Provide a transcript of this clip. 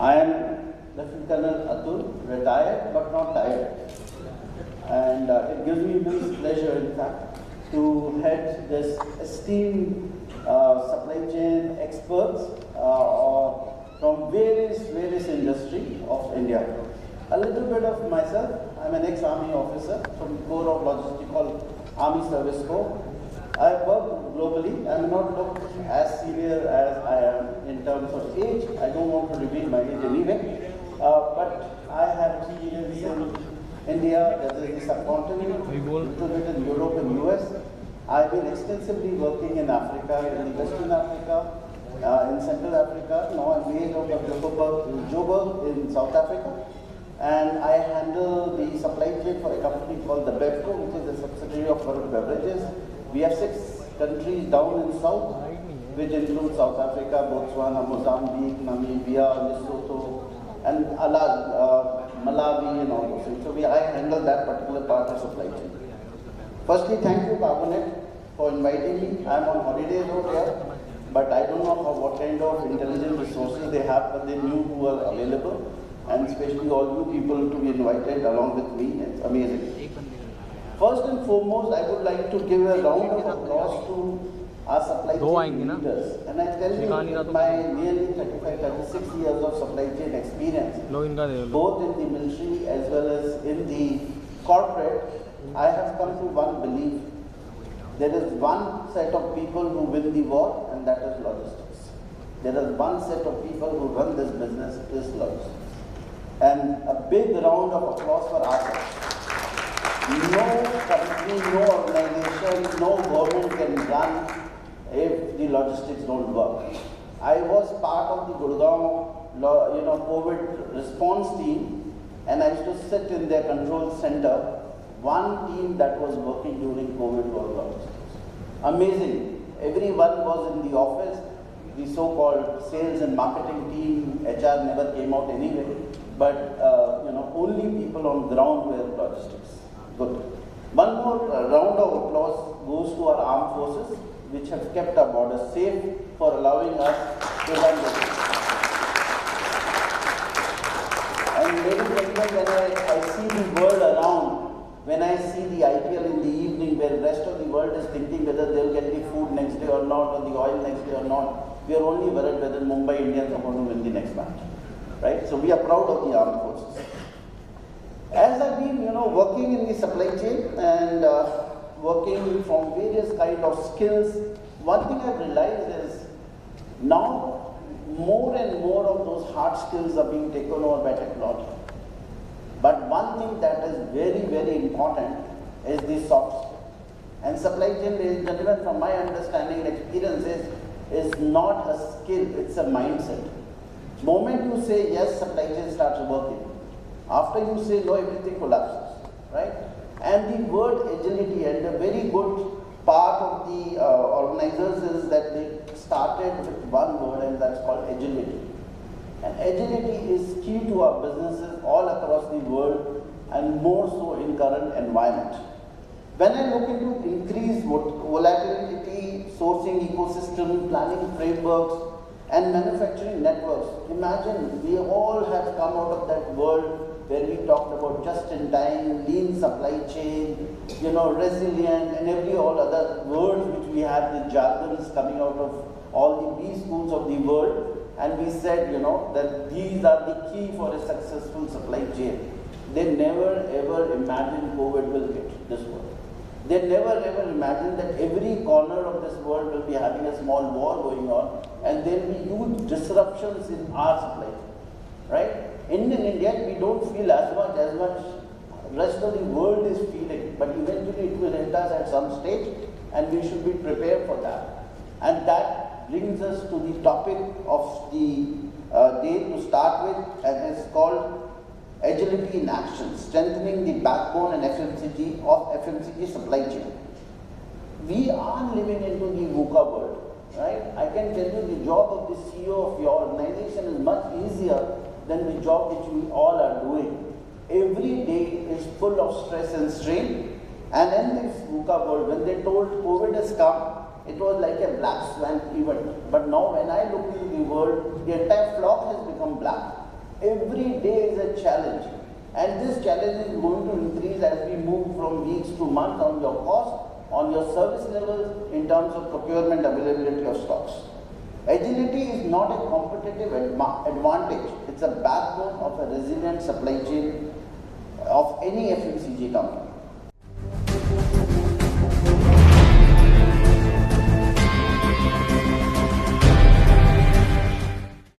I am Lieutenant Colonel Atul, retired but not tired. And it gives me immense pleasure, in fact, to head this esteemed supply chain experts from various industries of India. A little bit of myself. I'm an ex-Army officer from the Corps of Logistics called Army Service Corps. I work globally. I may not look as senior as I am in terms of age. I don't want to reveal my age anyway. But I have experience in India, that is the subcontinent, a little bit in Europe and US. I've been extensively working in Africa, in Western Africa, in Central Africa. Now I'm based out of Joburg in South Africa. And I handle the supply chain for a company called the BevCo, which is a subsidiary of Varun Beverages. We have 6 countries down in South, which include South Africa, Botswana, Mozambique, Namibia, Lesotho, and Malawi and all those things. So I handle that particular part of supply chain. Firstly, thank you, CARGOCONNECT, for inviting me. I'm on holidays over here, but I don't know what kind of intelligent resources they have, but they knew who were available. And especially all you people to be invited along with me. It's amazing. First and foremost, I would like to give a round of applause to our supply chain leaders. And I tell you, with my nearly 35-36 years of supply chain experience, both in the military as well as in the corporate, I have come to one belief. There is one set of people who win the war, and that is logistics. There is one set of people who run this business, is logistics. And a big round of applause for ourselves. No company, no organization, no government can run if the logistics don't work. I was part of the Gurgaon COVID response team, and I used to sit in their control center. One team that was working during COVID was logistics. Amazing. Everyone was in the office. The so-called sales and marketing team, HR never came out anyway. But only people on ground were logistics. Good. One more round of applause goes to our armed forces, which have kept our borders safe for allowing us to run the business. And ladies and gentlemen, when I see the world around, when I see the IPL in the evening, where the rest of the world is thinking whether they'll get the food next day or not, or the oil next day or not, we are only worried whether Mumbai Indians are going to win the next match. Right? So we are proud of the armed forces. As I've been, working in the supply chain and working from various kind of skills, one thing I've realized is now more and more of those hard skills are being taken over by technology. But one thing that is very important is the soft skill. And supply chain, ladies and gentlemen, from my understanding and experience is not a skill, it's a mindset. Moment you say yes, supply chain starts working. After you say no, everything collapses, right? And the word agility, and a very good part of the organizers is that they started with one word, and that's called agility. And agility is key to our businesses all across the world, and more so in current environment. When I look into increased volatility, sourcing ecosystem, planning frameworks, and manufacturing networks, imagine we all have come out of that world where we talked about just-in-time, lean supply chain, resilient, and all other words which we have, the jargons coming out of all the B schools of the world. And we said, that these are the key for a successful supply chain. They never ever imagined COVID will hit this world. They never ever imagined that every corner of this world will be having a small war going on, and there will be huge disruptions in our supply chain, right? In India, we don't feel as much rest of the world is feeling, but eventually it will hit us at some stage, and we should be prepared for that. And that brings us to the topic of the day to start with, and it's called Agility in Action, Strengthening the Backbone and FMCG supply chain. We are living into the VUCA world, right? I can tell you the job of the CEO of your organization is much easier than the job which we all are doing. Every day is full of stress and strain. And in this VUCA world, when they told COVID has come, it was like a black swan event. But now when I look into the world, the entire flock has become black. every day is a challenge. And this challenge is going to increase as we move from weeks to months on your cost, on your service levels, in terms of procurement availability of stocks. Agility is not a competitive advantage. It's a backbone of a resilient supply chain of any FMCG company.